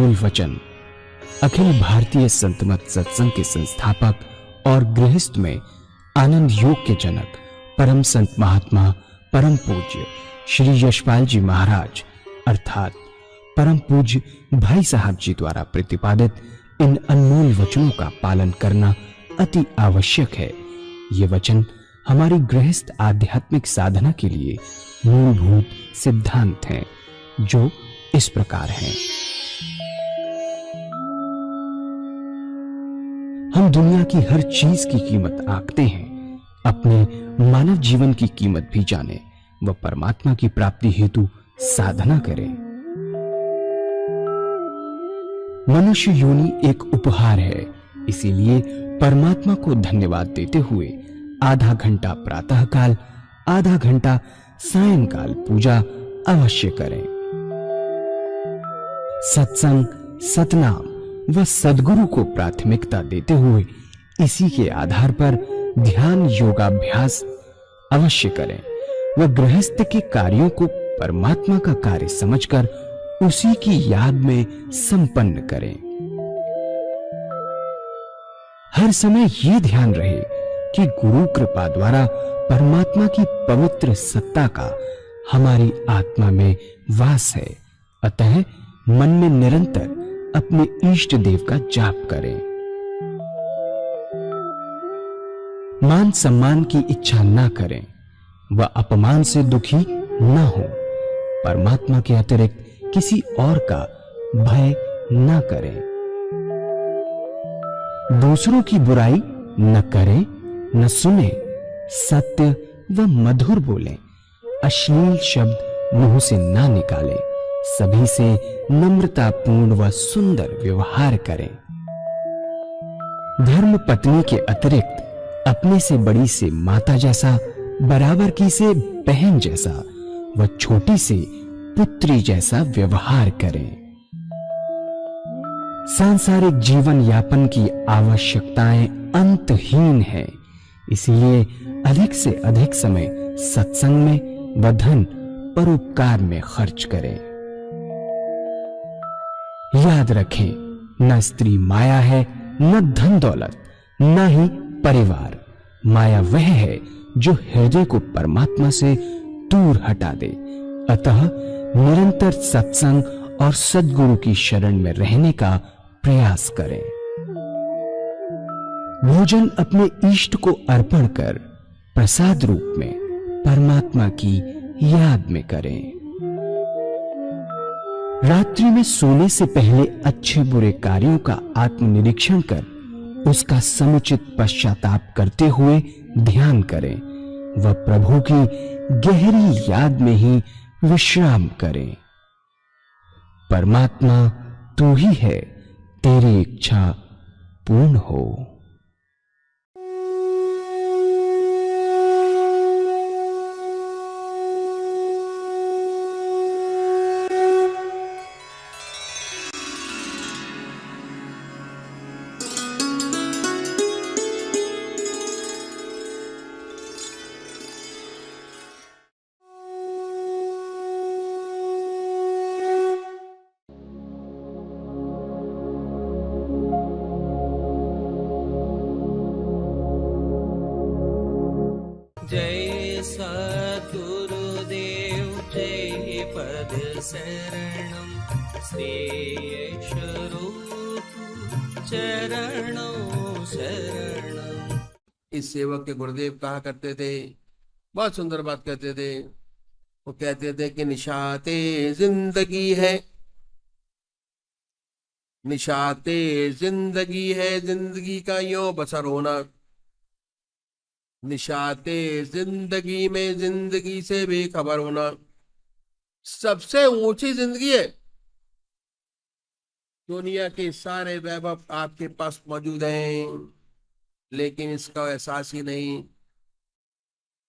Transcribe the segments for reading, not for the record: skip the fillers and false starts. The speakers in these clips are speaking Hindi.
अनमोल वचन अखिल भारतीय संत मत सत्संग के संस्थापक और गृहस्थ में आनंद योग के जनक परम संत महात्मा परम पूज्य श्री यशपाल जी महाराज अर्थात परम पूज्य भाई साहब जी द्वारा प्रतिपादित इन अनमोल वचनों का पालन करना अति आवश्यक है। ये वचन हमारी गृहस्थ आध्यात्मिक साधना के लिए मूलभूत सिद्धांत हैं, जो इस प्रकार हैं। हम दुनिया की हर चीज की कीमत आंकते हैं, अपने मानव जीवन की कीमत भी जाने व परमात्मा की प्राप्ति हेतु साधना करें। मनुष्य योनि एक उपहार है, इसीलिए परमात्मा को धन्यवाद देते हुए आधा घंटा प्रातःकाल, आधा घंटा सायंकाल पूजा अवश्य करें। सत्संग, सतनाम व सद्गुरु को प्राथमिकता देते हुए इसी के आधार पर ध्यान योगाभ्यास अवश्य करें व गृहस्थ के कार्यों को परमात्मा का कार्य समझकर उसी की याद में संपन्न करें। हर समय ये ध्यान रहे कि गुरु कृपा द्वारा परमात्मा की पवित्र सत्ता का हमारी आत्मा में वास है, अतः मन में निरंतर अपने इष्ट देव का जाप करें। मान सम्मान की इच्छा न करें व अपमान से दुखी न हो। परमात्मा के अतिरिक्त किसी और का भय न करें। दूसरों की बुराई न करें, न सुने, सत्य व मधुर बोलें, अश्लील शब्द मुंह से ना निकालें, सभी से नम्रतापूर्ण व सुंदर व्यवहार करें। धर्म पत्नी के अतिरिक्त अपने से बड़ी से माता जैसा, बराबर की से बहन जैसा व छोटी से पुत्री जैसा व्यवहार करें। सांसारिक जीवन यापन की आवश्यकताएं अंतहीन है, इसलिए अधिक से अधिक समय सत्संग में व धन परोपकार में खर्च करें। याद रखें, न स्त्री माया है, न धन दौलत, न ही परिवार। माया वह है जो हृदय को परमात्मा से दूर हटा दे। अतः निरंतर सत्संग और सद्गुरु की शरण में रहने का प्रयास करें। भोजन अपने इष्ट को अर्पण कर प्रसाद रूप में परमात्मा की याद में करें। रात्रि में सोने से पहले अच्छे बुरे कार्यों का आत्मनिरीक्षण कर उसका समुचित पश्चाताप करते हुए ध्यान करें व प्रभु की गहरी याद में ही विश्राम करें। परमात्मा तू ही है, तेरी इच्छा पूर्ण हो। जय सद्गुरुदेव जय पद शरणम श्रेयस्वरूप चरणों शरणम। इस सेवक के गुरुदेव कहा करते थे, बहुत सुंदर बात कहते थे। वो कहते थे कि निशाते जिंदगी है, निशाते जिंदगी है, जिंदगी का यूं बसर होना। निशाते जिंदगी में जिंदगी से बेखबर होना सबसे ऊंची जिंदगी है। दुनिया के सारे वैभव आपके पास मौजूद हैं, लेकिन इसका एहसास ही नहीं।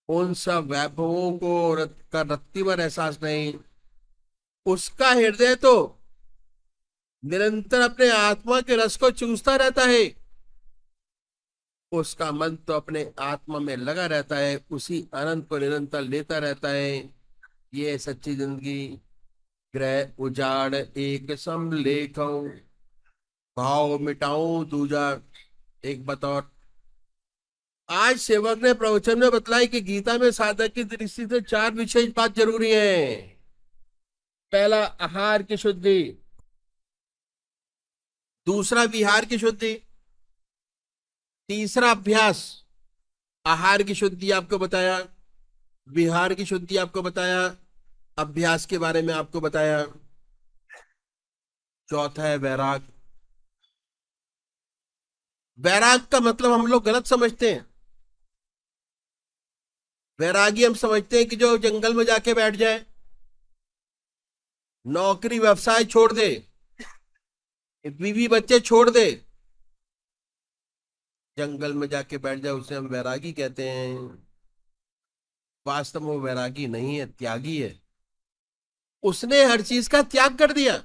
उन सब वैभवों को का रत्तीभर एहसास नहीं। उसका हृदय तो निरंतर अपने आत्मा के रस को चूसता रहता है, उसका मन तो अपने आत्मा में लगा रहता है, उसी आनंद को निरंतर लेता रहता है। ये सच्ची जिंदगी। ग्रह उजाड़ एक सम लेखो, भाव मिटाऊं दूजा एक बतौर। आज सेवक ने प्रवचन में बतलाई कि गीता में साधक की दृष्टि से चार विशेष बात जरूरी है। पहला, आहार की शुद्धि। दूसरा, विहार की शुद्धि। तीसरा, अभ्यास। आहार की शुद्धि आपको बताया, विहार की शुद्धि आपको बताया, अभ्यास के बारे में आपको बताया। चौथा है वैराग। वैराग का मतलब हम लोग गलत समझते हैं। वैरागी हम समझते हैं कि जो जंगल में जाके बैठ जाए, नौकरी व्यवसाय छोड़ दे, बीवी बच्चे छोड़ दे, जंगल में जाके बैठ जाए, उसे हम वैरागी कहते हैं। वास्तव में वो वैरागी नहीं है, त्यागी है। उसने हर चीज का त्याग कर दिया।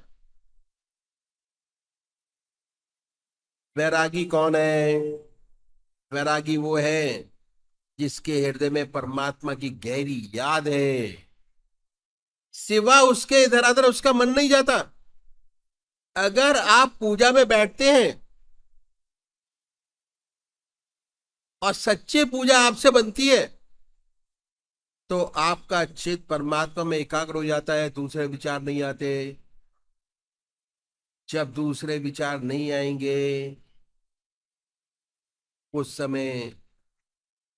वैरागी कौन है? वैरागी वो है जिसके हृदय में परमात्मा की गहरी याद है, सिवा उसके इधर उधर उसका मन नहीं जाता। अगर आप पूजा में बैठते हैं और सच्ची पूजा आपसे बनती है, तो आपका चित्त परमात्मा में एकाग्र हो जाता है, दूसरे विचार नहीं आते। जब दूसरे विचार नहीं आएंगे, उस समय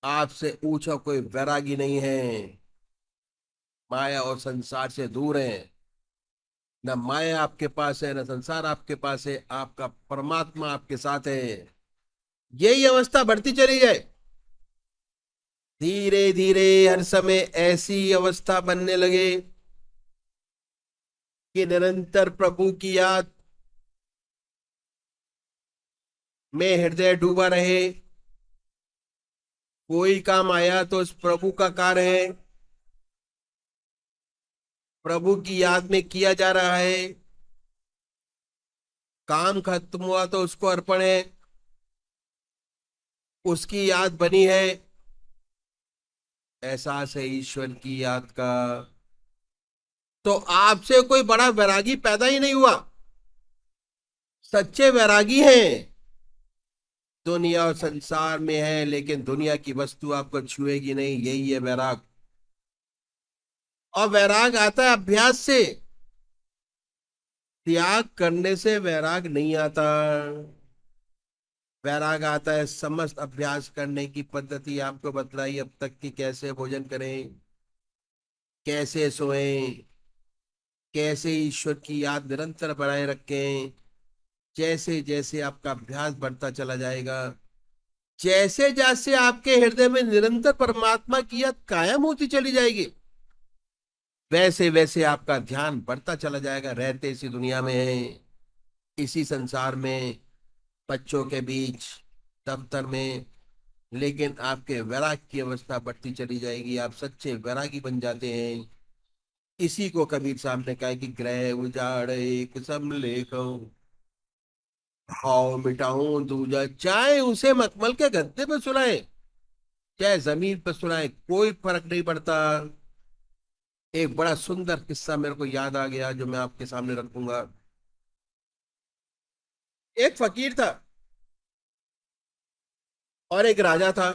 आपसे ऊंचा कोई वैरागी नहीं है। माया और संसार से दूर है। न माया आपके पास है, न संसार आपके पास है, आपका परमात्मा आपके साथ है। यही अवस्था बढ़ती चली जाए, धीरे धीरे हर समय ऐसी अवस्था बनने लगे कि निरंतर प्रभु की याद में हृदय डूबा रहे। कोई काम आया तो उस प्रभु का कार्य है, प्रभु की याद में किया जा रहा है। काम खत्म हुआ तो उसको अर्पण है, उसकी याद बनी है। एहसास है ईश्वर की याद का। तो आपसे कोई बड़ा वैरागी पैदा ही नहीं हुआ। सच्चे वैरागी हैं, दुनिया और संसार में है, लेकिन दुनिया की वस्तु आपको छुएगी नहीं। यही है वैराग। और वैराग आता है अभ्यास से, त्याग करने से वैराग नहीं आता। वैराग आता है समस्त अभ्यास करने की पद्धति आपको बतलाई अब तक की, कैसे भोजन करें, कैसे सोएं, कैसे ईश्वर की याद निरंतर बनाए रखें। जैसे जैसे आपका अभ्यास बढ़ता चला जाएगा, जैसे जैसे आपके हृदय में निरंतर परमात्मा की याद कायम होती चली जाएगी, वैसे वैसे आपका ध्यान बढ़ता चला जाएगा। रहते इसी दुनिया में है, इसी संसार में, बच्चों के बीच, दफ्तर में, लेकिन आपके वैराग की अवस्था बढ़ती चली जाएगी। आप सच्चे वैरागी बन जाते हैं। इसी को कबीर साहब ने कहा कि ग्रह उजाड़ एक सम लेखो, भाव मिटाऊं दूजा। चाहे उसे मखमल के गद्दे पे सुनाए, चाहे जमीन पर सुनाए, कोई फर्क नहीं पड़ता। एक बड़ा सुंदर किस्सा मेरे को याद आ गया, जो मैं आपके सामने रखूंगा। एक फकीर था और एक राजा था।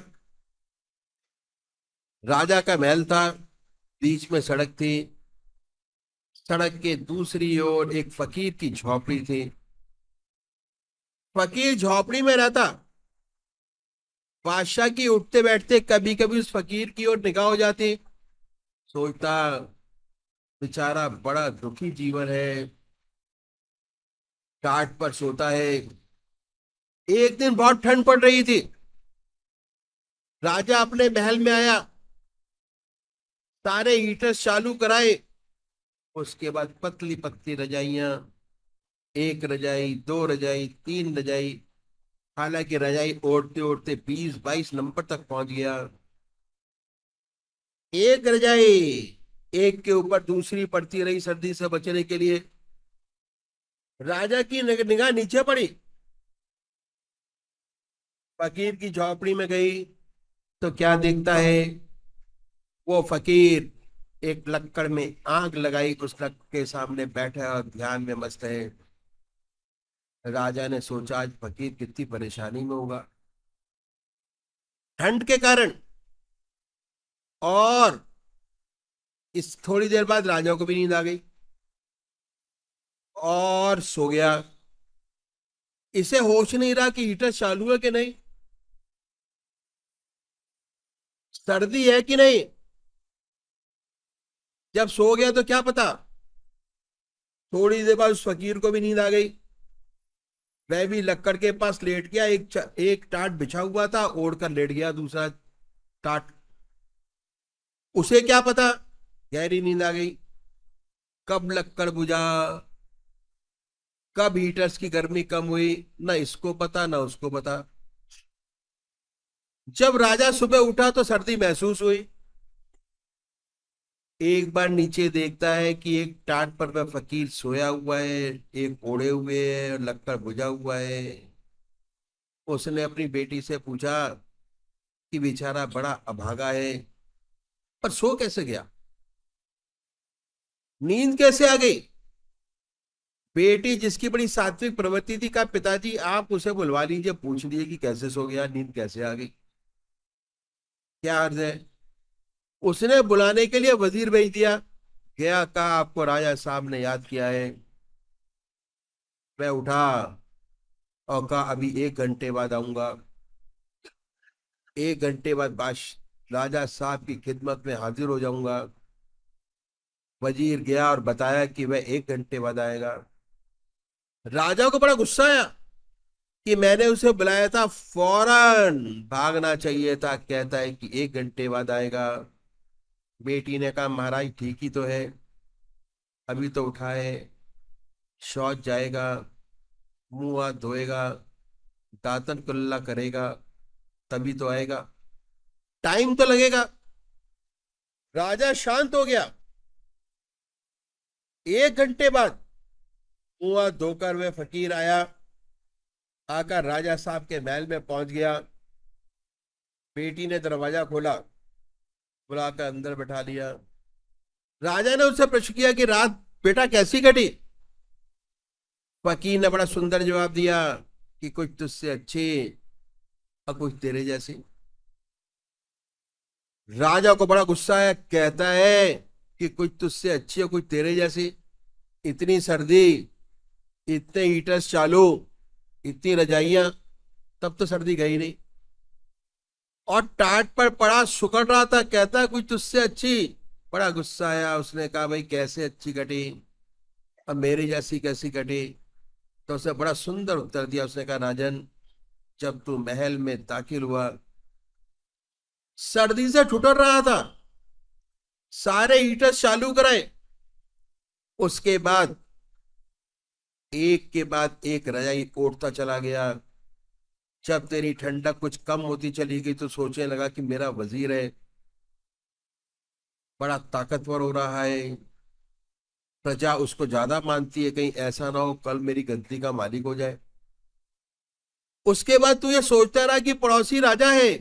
राजा का महल था, बीच में सड़क थी, सड़क के दूसरी ओर एक फकीर की झोपड़ी थी। फकीर झोपड़ी में रहता। बादशाह की उठते बैठते कभी कभी उस फकीर की ओर निगाह हो जाती। सोचता, बेचारा बड़ा दुखी जीवन है, टाट पर सोता है। एक दिन बहुत ठंड पड़ रही थी। राजा अपने महल में आया, सारे हीटर्स चालू कराए। उसके बाद पतली पतली रजाइयां, एक रजाई, दो रजाई, तीन रजाई। हालांकि रजाई ओढ़ते ओढ़ते 20-22 नंबर तक पहुंच गया। एक रजाई एक के ऊपर दूसरी पड़ती रही सर्दी से बचने के लिए। राजा की निगाह नीचे पड़ी, फकीर की झोपड़ी में गई, तो क्या देखता है? वो फकीर एक लक्कड़ में आग लगाई, उस लक्कड़ के सामने बैठा और ध्यान में मस्त है। राजा ने सोचा आज फकीर कितनी परेशानी में होगा ठंड के कारण। और इस थोड़ी देर बाद राजा को भी नींद आ गई और सो गया। इसे होश नहीं रहा कि हीटर चालू है कि नहीं, सर्दी है कि नहीं। जब सो गया तो क्या पता, थोड़ी देर बाद उस फकीर को भी नींद आ गई। वह भी लक्कड़ के पास लेट गया, एक टाट बिछा हुआ था, ओढ़कर लेट गया दूसरा टाट। उसे क्या पता, गहरी नींद आ गई। कब लक्कड़ बुझा, कब हीटर्स की गर्मी कम हुई, ना इसको पता ना उसको पता। जब राजा सुबह उठा तो सर्दी महसूस हुई। एक बार नीचे देखता है कि एक टाट पर वह फकीर सोया हुआ है, एक ओढ़े हुए है और लक्कड़ बुझा हुआ है। उसने अपनी बेटी से पूछा कि बेचारा बड़ा अभागा है, पर सो कैसे गया, नींद कैसे आ गई। बेटी जिसकी बड़ी सात्विक प्रवृत्ति थी, कहा पिताजी आप उसे बुलवा लीजिए, पूछ लीजिए कि कैसे सो गया, नींद कैसे आ गई, क्या अर्ज है। उसने बुलाने के लिए वजीर भेज दिया। गया, कहा आपको राजा साहब ने याद किया है। मैं उठा और कहा अभी 1 घंटे बाद आऊंगा। 1 घंटे बाद राजा साहब की खिदमत में हाजिर हो जाऊंगा। वजीर गया और बताया कि वह 1 घंटे बाद आएगा। राजा को बड़ा गुस्सा आया कि मैंने उसे बुलाया था, फौरन भागना चाहिए था, कहता है कि 1 घंटे बाद आएगा। बेटी ने कहा महाराज ठीक ही तो है, अभी तो उठा है, शौच जाएगा, मुंह हाथ धोएगा, दातन कुल्ला करेगा, तभी तो आएगा, टाइम तो लगेगा। राजा शांत हो गया। 1 घंटे बाद मुंह हाथ धोकर वह फकीर आया, आकर राजा साहब के महल में पहुंच गया। बेटी ने दरवाजा खोला, बुलाकर अंदर बैठा लिया। राजा ने उससे प्रश्न किया कि रात बेटा कैसी कटी। फकीर ने बड़ा सुंदर जवाब दिया कि कुछ तुझसे अच्छी और कुछ तेरे जैसी। राजा को बड़ा गुस्सा आया, कहता है कि कुछ तुझसे अच्छी और कुछ तेरे जैसी, इतनी सर्दी, इतने हीटर्स चालू, इतनी रजाइयां, तब तो सर्दी गई नहीं। और टाट पर पड़ा सुकड़ रहा था, कहता है कुछ तुझसे अच्छी। बड़ा गुस्सा आया, उसने कहा भाई कैसे अच्छी कटी, अब मेरी जैसी कैसी कटी। तो उसे बड़ा सुंदर उत्तर दिया। उसने कहा राजन, जब तू महल में दाखिल हुआ सर्दी से ठुठर रहा था, सारे हीटर चालू कराए, उसके बाद एक के बाद एक रजाई ओढ़ता चला गया। जब तेरी ठंडक कुछ कम होती चली गई तो सोचने लगा कि मेरा वजीर है, बड़ा ताकतवर हो रहा है, प्रजा उसको ज्यादा मानती है, कहीं ऐसा ना हो कल मेरी गद्दी का मालिक हो जाए। उसके बाद तू ये सोचता रहा कि पड़ोसी राजा है,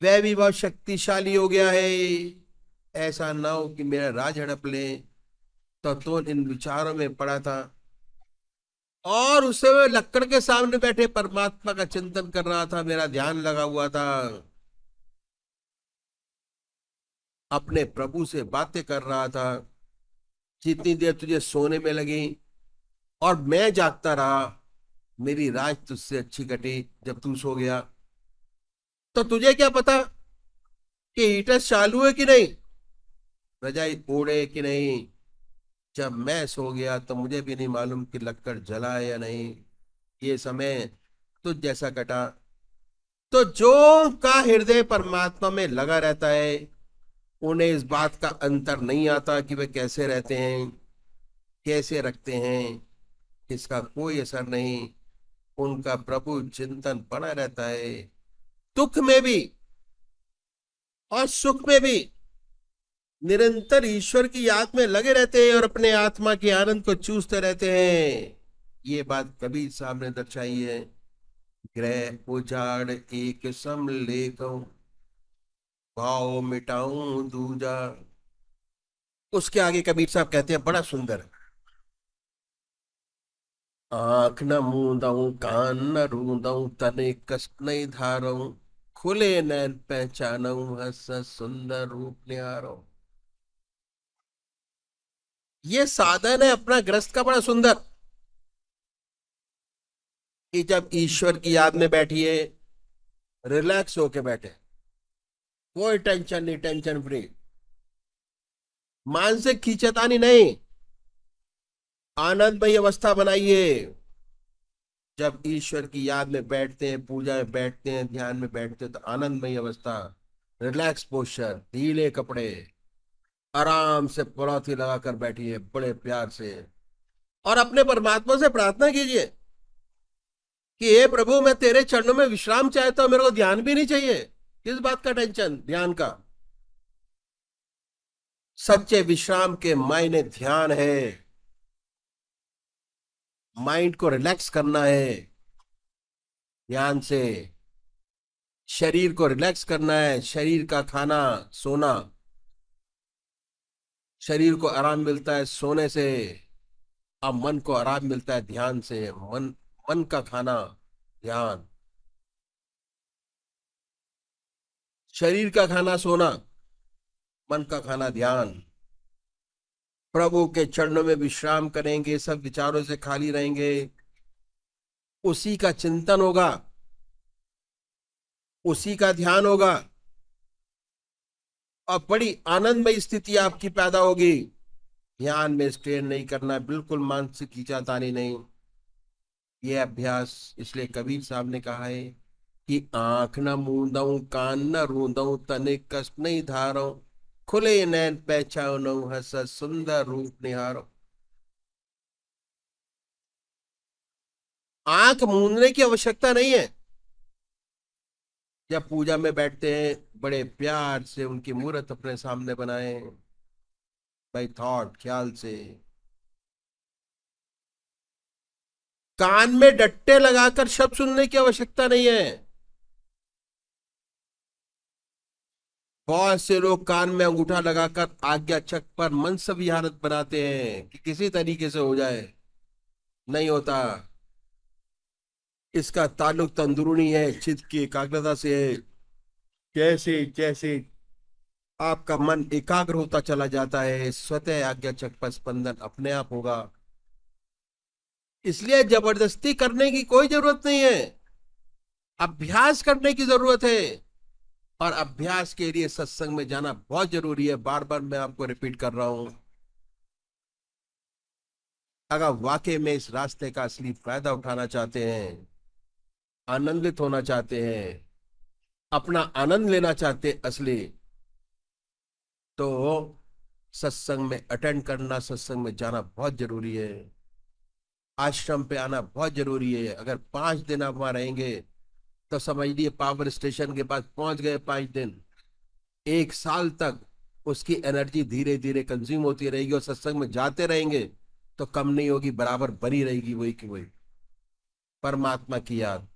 वह भी बहुत शक्तिशाली हो गया है, ऐसा ना हो कि मेरा राज हड़प ले। तो इन विचारों में पड़ा था और उसे वे लक्कड़ के सामने बैठे परमात्मा का चिंतन कर रहा था, मेरा ध्यान लगा हुआ था, अपने प्रभु से बातें कर रहा था। जितनी देर तुझे सोने में लगी और मैं जागता रहा, मेरी रात तुझसे अच्छी कटी। जब तू सो गया तो तुझे क्या पता कि हीटर चालू है कि नहीं, रजाई ओढ़े कि नहीं। जब मैं सो गया तो मुझे भी नहीं मालूम कि लक्कड़ जला है या नहीं। ये समय तुझ जैसा कटा। तो जो का हृदय परमात्मा में लगा रहता है, उन्हें इस बात का अंतर नहीं आता कि वे कैसे रहते हैं, कैसे रखते हैं, इसका कोई असर नहीं। उनका प्रभु चिंतन बना रहता है, दुख में भी और सुख में भी निरंतर ईश्वर की याद में लगे रहते हैं और अपने आत्मा के आनंद को चूसते रहते हैं। ये बात कबीर साहब ने दर्शाई है। ग्रह उजाड़ एक सम लेखऊं, भाव मिटाऊं दूजा, उसके आगे कबीर साहब कहते हैं बड़ा सुंदर, आंख न मूंदऊ कान न रूंदऊ तने कष्ट नहीं धारऊ, खुले नैन पहचानऊ हस सुंदर रूप निहारो। ये साधन है अपना ग्रस्त का बड़ा सुंदर, कि जब ईश्वर की याद में बैठिए, रिलैक्स होके बैठे, कोई टेंशन नहीं, टेंशन फ्री, मानसिक खींचतानी नहीं, आनंदमय अवस्था बनाइए। जब ईश्वर की याद में बैठते हैं, पूजा में बैठते हैं, ध्यान में बैठते हैं, तो आनंदमय अवस्था, रिलैक्स पोस्चर, ढीले कपड़े, आराम से पलौती लगाकर बैठिए बड़े प्यार से, और अपने परमात्मा से प्रार्थना कीजिए कि हे प्रभु, मैं तेरे चरणों में विश्राम चाहता हूं, मेरे को ध्यान भी नहीं चाहिए। किस बात का टेंशन ध्यान का? सच्चे विश्राम के मायने ध्यान है, माइंड को रिलैक्स करना है ध्यान से, शरीर को रिलैक्स करना है, शरीर का खाना सोना, शरीर को आराम मिलता है सोने से, अब मन को आराम मिलता है ध्यान से। मन का खाना ध्यान, शरीर का खाना सोना, मन का खाना ध्यान। प्रभु के चरणों में विश्राम करेंगे, सब विचारों से खाली रहेंगे, उसी का चिंतन होगा, उसी का ध्यान होगा, और बड़ी आनंदमय स्थिति आपकी पैदा होगी। ध्यान में स्ट्रेन नहीं करना, बिल्कुल मानसिक खींचातानी नहीं। ये अभ्यास इसलिए कबीर साहब ने कहा है कि आंख न मूंदऊ कान न रूंदऊ तने कष्ट नहीं धारो, खुले नैन पहचानो हस सुंदर रूप निहारो। आंख मूंदने की आवश्यकता नहीं है। जब पूजा में बैठते हैं, बड़े प्यार से उनकी मूर्त अपने सामने बनाए, बाई थॉट, ख्याल से। कान में डट्टे लगाकर शब्द सुनने की आवश्यकता नहीं है। बहुत से लोग कान में अंगूठा लगाकर आज्ञा चक्र पर मन से विहारत बनाते हैं कि किसी तरीके से हो जाए, नहीं होता। इसका ताल्लुक तंदुरुनी है, चित्त की एकाग्रता से है। जैसे जैसे आपका मन एकाग्र होता चला जाता है, स्वतः आज्ञा चक्र पर स्पंदन अपने आप होगा। इसलिए जबरदस्ती करने की कोई जरूरत नहीं है, अभ्यास करने की जरूरत है। और अभ्यास के लिए सत्संग में जाना बहुत जरूरी है। बार बार मैं आपको रिपीट कर रहा हूं, अगर वाकई में इस रास्ते का असली फायदा उठाना चाहते हैं, आनंदित होना चाहते हैं, अपना आनंद लेना चाहते हैं असली, तो सत्संग में अटेंड करना, सत्संग में जाना बहुत जरूरी है। आश्रम पे आना बहुत जरूरी है। अगर 5 दिन आप वहां रहेंगे तो समझ लिए पावर स्टेशन के पास पहुंच गए। 5 दिन, 1 साल तक उसकी एनर्जी धीरे धीरे कंज्यूम होती रहेगी, और सत्संग में जाते रहेंगे तो कम नहीं होगी, बराबर बनी रहेगी वही की वही। परमात्मा की याद।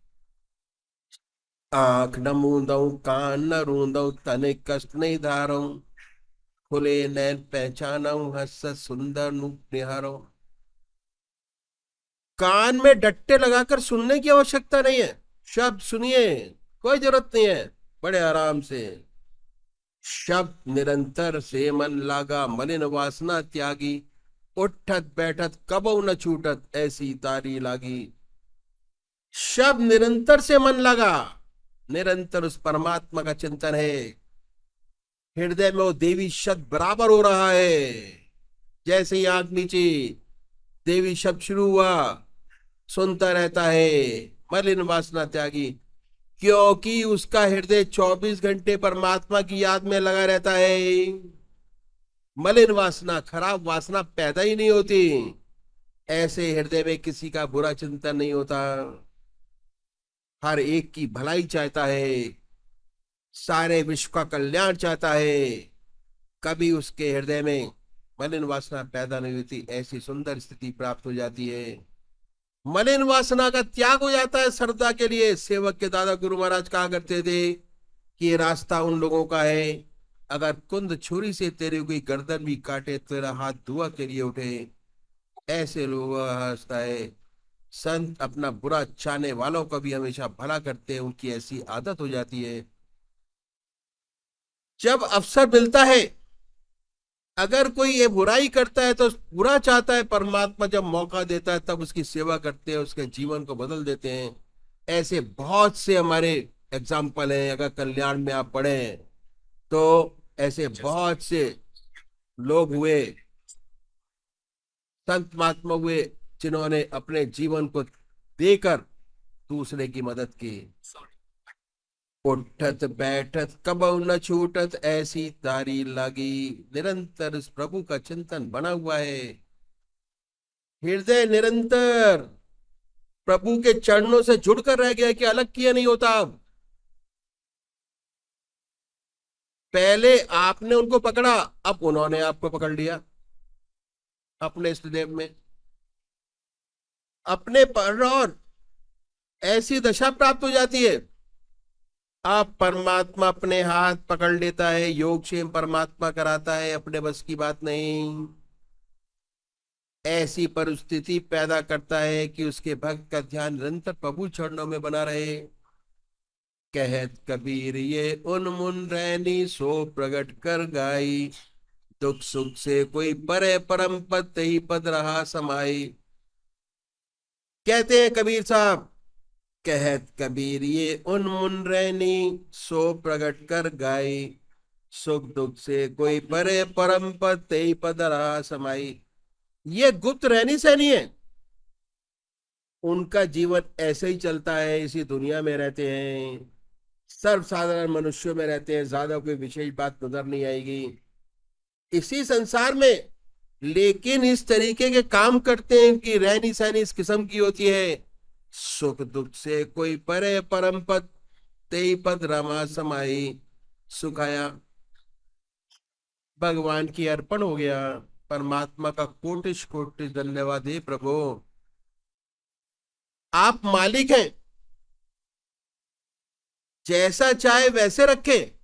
आंख न मूंदऊ कान न रूंदऊ तने कष्ट नहीं धारो, खुले नैन पहचानऊ हस सुंदर रूप निहारो। कान में डट्टे लगाकर सुनने की आवश्यकता नहीं है। शब्द सुनिए, कोई जरूरत नहीं है, बड़े आराम से। शब्द निरंतर से मन लागा, मलिन वासना त्यागी, उठत बैठत कबऊ न छूटत ऐसी तारी लागी। शब्द निरंतर से मन लगा, निरंतर उस परमात्मा का चिंतन है, हृदय में वो देवी शब्द बराबर हो रहा है। जैसे ही आंख नीचे, देवी शब्द शुरू हुआ, सुनता रहता है, मलिन वासना त्यागी, क्योंकि उसका हृदय 24 घंटे परमात्मा की याद में लगा रहता है। मलिन वासना, खराब वासना पैदा ही नहीं होती। ऐसे हृदय में किसी का बुरा चिंतन नहीं होता, हर एक की भलाई चाहता है, सारे विश्व का कल्याण चाहता है। कभी उसके हृदय में मलिन वासना पैदा नहीं होती। ऐसी सुंदर स्थिति प्राप्त हो जाती है। मलिन वासना का त्याग हो जाता है श्रद्धा के लिए। सेवक के दादा गुरु महाराज कहा करते थे कि ये रास्ता उन लोगों का है अगर कुंद छुरी से तेरे कोई गर्दन भी काटे, तेरा हाथ दुआ के लिए उठे। ऐसे लोग हंसता है। संत अपना बुरा चाहने वालों का भी हमेशा भला करते हैं, उनकी ऐसी आदत हो जाती है। जब अवसर मिलता है, अगर कोई ये बुराई करता है तो बुरा चाहता है, परमात्मा जब मौका देता है तब उसकी सेवा करते हैं, उसके जीवन को बदल देते हैं। ऐसे बहुत से हमारे एग्जाम्पल हैं। अगर कल्याण में आप पढ़े तो ऐसे बहुत से लोग हुए, संत महात्मा हुए, जिन्होंने अपने जीवन को देकर दूसरे की मदद की। उठत बैठत कबहु न छूटत, ऐसी तारी लगी। निरंतर इस प्रभु का चिंतन बना हुआ है। हृदय निरंतर प्रभु के चरणों से जुड़कर रह गया कि अलग किया नहीं होता। अब पहले आपने उनको पकड़ा, अब उन्होंने आपको पकड़ लिया अपने इष्टदेव में, अपने पर। और ऐसी दशा प्राप्त हो जाती है, आप परमात्मा अपने हाथ पकड़ लेता है, योगक्षेम परमात्मा कराता है, अपने बस की बात नहीं। ऐसी परिस्थिति पैदा करता है कि उसके भक्त का ध्यान निरंतर प्रभु चरणों में बना रहे। कहत कबीर ये उन्मुन रैनी, सो प्रगट कर गाई। दुख सुख से कोई परे, परम पद ही पद रहा समाई। कहते हैं कबीर साहब, कहत कबीर ये उन्मुन रैनी, सो प्रगट कर गाई। सुख दुख से कोई परे, परम पद ही पद रहा समाई। ये गुप्त रहनी सहनी है। उनका जीवन ऐसे ही चलता है, इसी दुनिया में रहते हैं, सर्वसाधारण मनुष्यों में रहते हैं, ज्यादा कोई विशेष बात नजर नहीं आएगी इसी संसार में। लेकिन इस तरीके के काम करते हैं कि रहनी सहनी इस किस्म की होती है। सुख दुख से कोई परे, परम पद तेई पद रमा समाई। सुखाया भगवान की अर्पण हो गया। परमात्मा का कोटिश कोटिश धन्यवाद है प्रभु। आप मालिक हैं, जैसा चाहे वैसे रखे।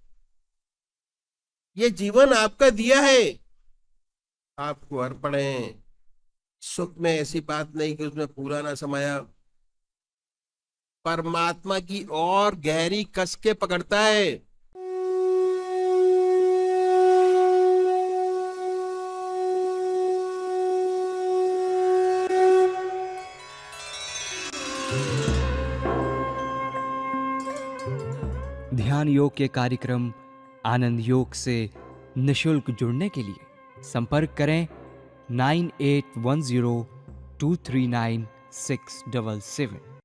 ये जीवन आपका दिया है, आपको अर्पण है। सुख में ऐसी बात नहीं कि उसमें पूरा ना समाया। परमात्मा की और गहरी कस के पकड़ता है। ध्यान योग के कार्यक्रम आनंद योग से निशुल्क जुड़ने के लिए संपर्क करें 9810239677।